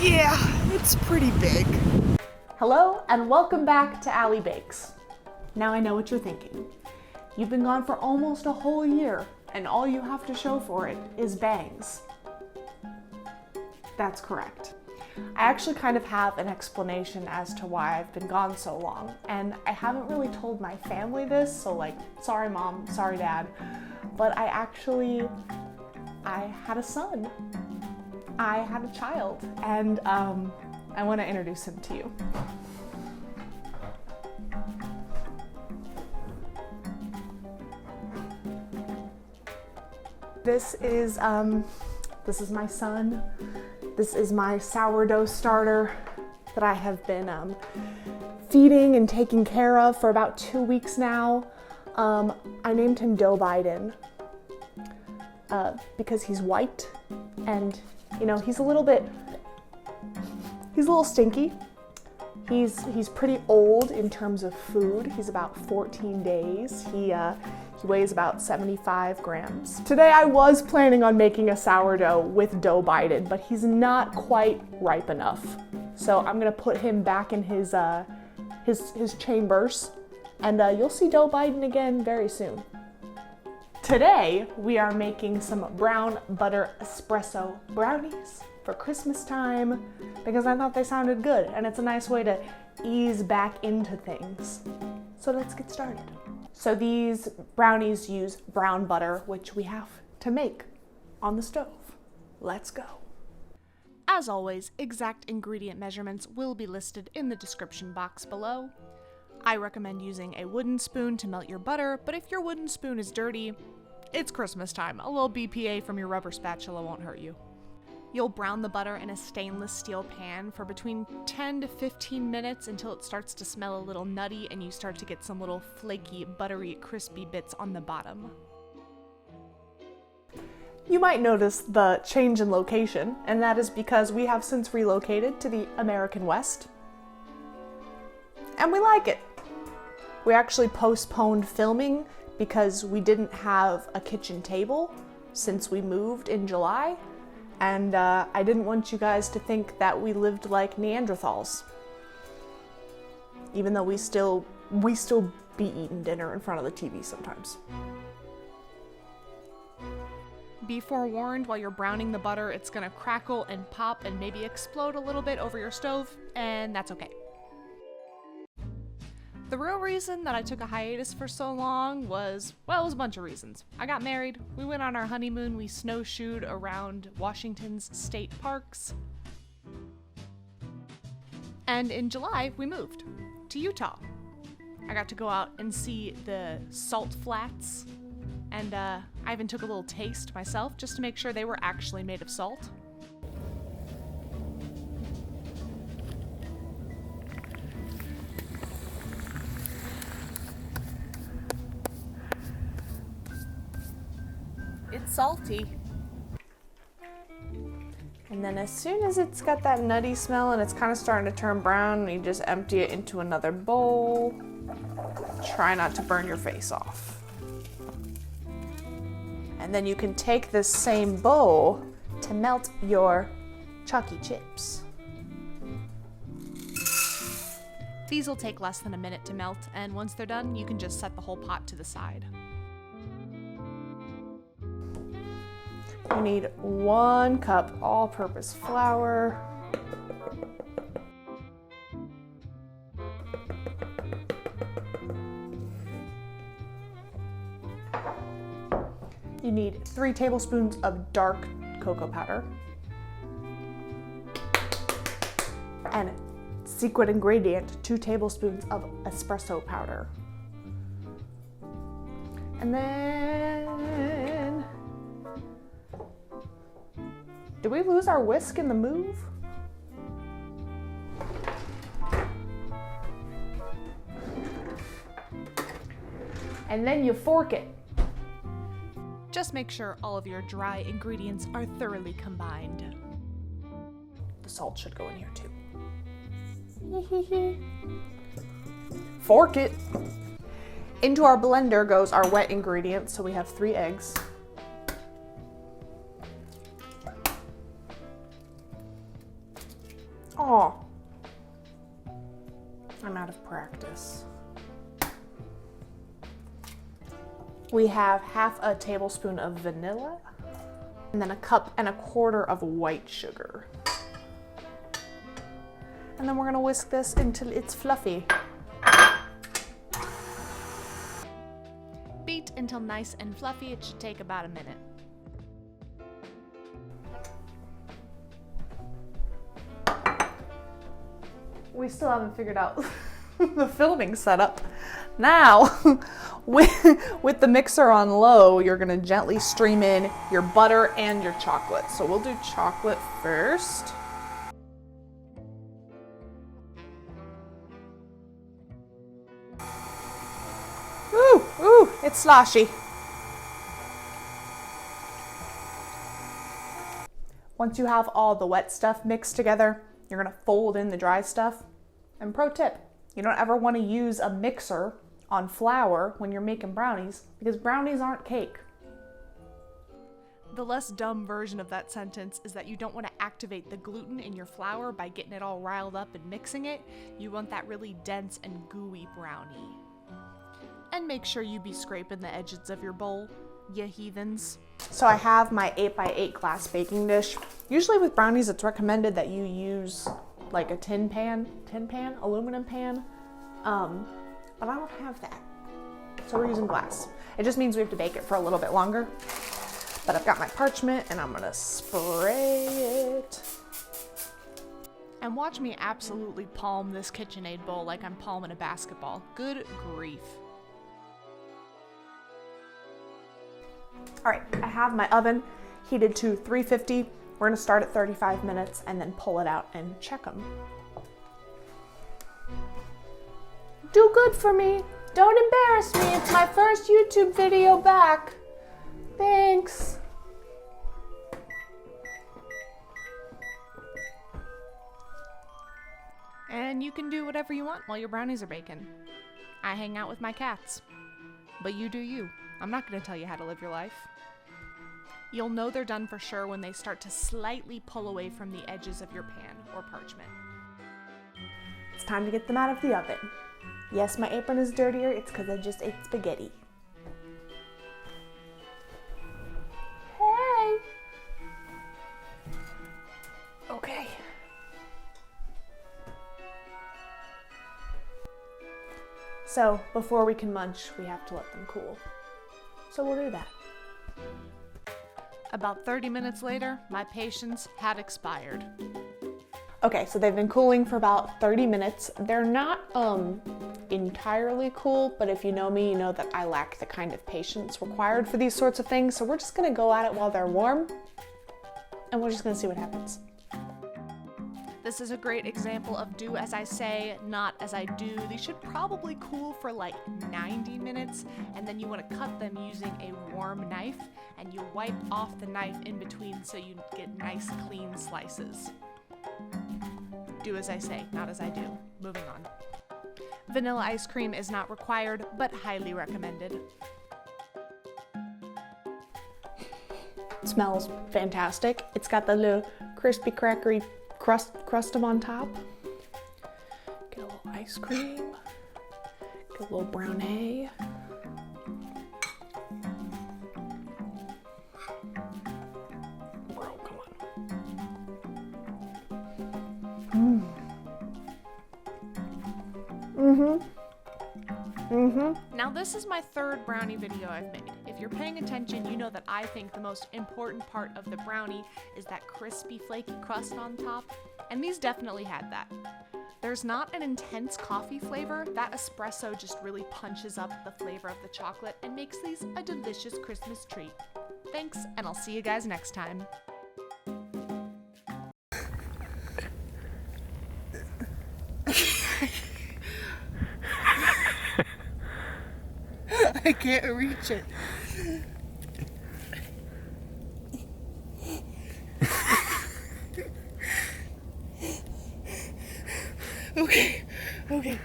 Yeah, it's pretty big. Hello and welcome back to Allie Bakes. Now I know what you're thinking. You've been gone for almost a whole year and all you have to show for it is bangs. That's correct. I actually kind of have an explanation as to why I've been gone so long, and I haven't really told my family this, so like, sorry mom, sorry dad, but I had a son. I had a child, and I want to introduce him to you. This is my son. This is my sourdough starter that I have been feeding and taking care of for about 2 weeks now. I named him Doe Biden because he's white and, you know, he's a little stinky. He's pretty old in terms of food. He's about 14 days. He weighs about 75 grams. Today I was planning on making a sourdough with Doe Biden, but he's not quite ripe enough. So I'm gonna put him back in his chambers, and you'll see Doe Biden again very soon. Today we are making some brown butter espresso brownies for Christmas time because I thought they sounded good and it's a nice way to ease back into things. So let's get started. So these brownies use brown butter, which we have to make on the stove. Let's go. As always, exact ingredient measurements will be listed in the description box below. I recommend using a wooden spoon to melt your butter, but if your wooden spoon is dirty, it's Christmas time. A little BPA from your rubber spatula won't hurt you. You'll brown the butter in a stainless steel pan for between 10 to 15 minutes until it starts to smell a little nutty and you start to get some little flaky, buttery, crispy bits on the bottom. You might notice the change in location, and that is because we have since relocated to the American West. And we like it. We actually postponed filming because we didn't have a kitchen table since we moved in July. And I didn't want you guys to think that we lived like Neanderthals. Even though we still be eating dinner in front of the TV sometimes. Be forewarned, while you're browning the butter, it's gonna crackle and pop and maybe explode a little bit over your stove, and that's okay. The real reason that I took a hiatus for so long was, well, it was a bunch of reasons. I got married, we went on our honeymoon, we snowshoed around Washington's state parks. And in July, we moved to Utah. I got to go out and see the salt flats, and I even took a little taste myself just to make sure they were actually made of salt. It's salty. And then as soon as it's got that nutty smell and it's kind of starting to turn brown, you just empty it into another bowl. Try not to burn your face off. And then you can take this same bowl to melt your chalky chips. These will take less than a minute to melt, and once they're done, you can just set the whole pot to the side. You need 1 cup all-purpose flour, you need 3 tablespoons of dark cocoa powder, and secret ingredient, 2 tablespoons of espresso powder. And then, did we lose our whisk in the move? And then you fork it. Just make sure all of your dry ingredients are thoroughly combined. The salt should go in here too. Fork it. Into our blender goes our wet ingredients, so we have 3 eggs. Oh, I'm out of practice. We have half a tablespoon of vanilla and then 1.25 cups of white sugar. And then we're gonna whisk this until it's fluffy. Beat until nice and fluffy. It should take about a minute. We still haven't figured out the filming setup. Now, with the mixer on low, you're gonna gently stream in your butter and your chocolate. So we'll do chocolate first. Ooh, it's sloshy. Once you have all the wet stuff mixed together, you're gonna fold in the dry stuff. And pro tip, you don't ever wanna use a mixer on flour when you're making brownies because brownies aren't cake. The less dumb version of that sentence is that you don't want to activate the gluten in your flour by getting it all riled up and mixing it. You want that really dense and gooey brownie. And make sure you be scraping the edges of your bowl, ya heathens. So I have my 8x8 glass baking dish. Usually with brownies, it's recommended that you use like a aluminum pan. But I don't have that. So we're using glass. It just means we have to bake it for a little bit longer. But I've got my parchment and I'm gonna spray it. And watch me absolutely palm this KitchenAid bowl like I'm palming a basketball. Good grief. All right, I have my oven heated to 350. We're gonna start at 35 minutes and then pull it out and check them. Do good for me. Don't embarrass me. It's my first YouTube video back. Thanks. And you can do whatever you want while your brownies are baking. I hang out with my cats. But you do you. I'm not going to tell you how to live your life. You'll know they're done for sure when they start to slightly pull away from the edges of your pan or parchment. It's time to get them out of the oven. Yes, my apron is dirtier. It's because I just ate spaghetti. Hey! Okay. So, before we can munch, we have to let them cool. So we'll do that. About 30 minutes later, my patience had expired. Okay, so they've been cooling for about 30 minutes. They're not entirely cool, but if you know me, you know that I lack the kind of patience required for these sorts of things. So we're just gonna go at it while they're warm, and we're just gonna see what happens. This is a great example of do as I say, not as I do. These should probably cool for like 90 minutes, and then you want to cut them using a warm knife, and you wipe off the knife in between so you get nice clean slices. Do as I say, not as I do. Moving on. Vanilla ice cream is not required, but highly recommended. It smells fantastic. It's got the little crispy, crackery crust on top. Get a little ice cream. Get a little brownie. Bro, come on. Now this is my third brownie video I've made. If you're paying attention, you know that I think the most important part of the brownie is that crispy, flaky crust on top, and these definitely had that. There's not an intense coffee flavor. That espresso just really punches up the flavor of the chocolate and makes these a delicious Christmas treat. Thanks, and I'll see you guys next time. I can't reach it. Okay.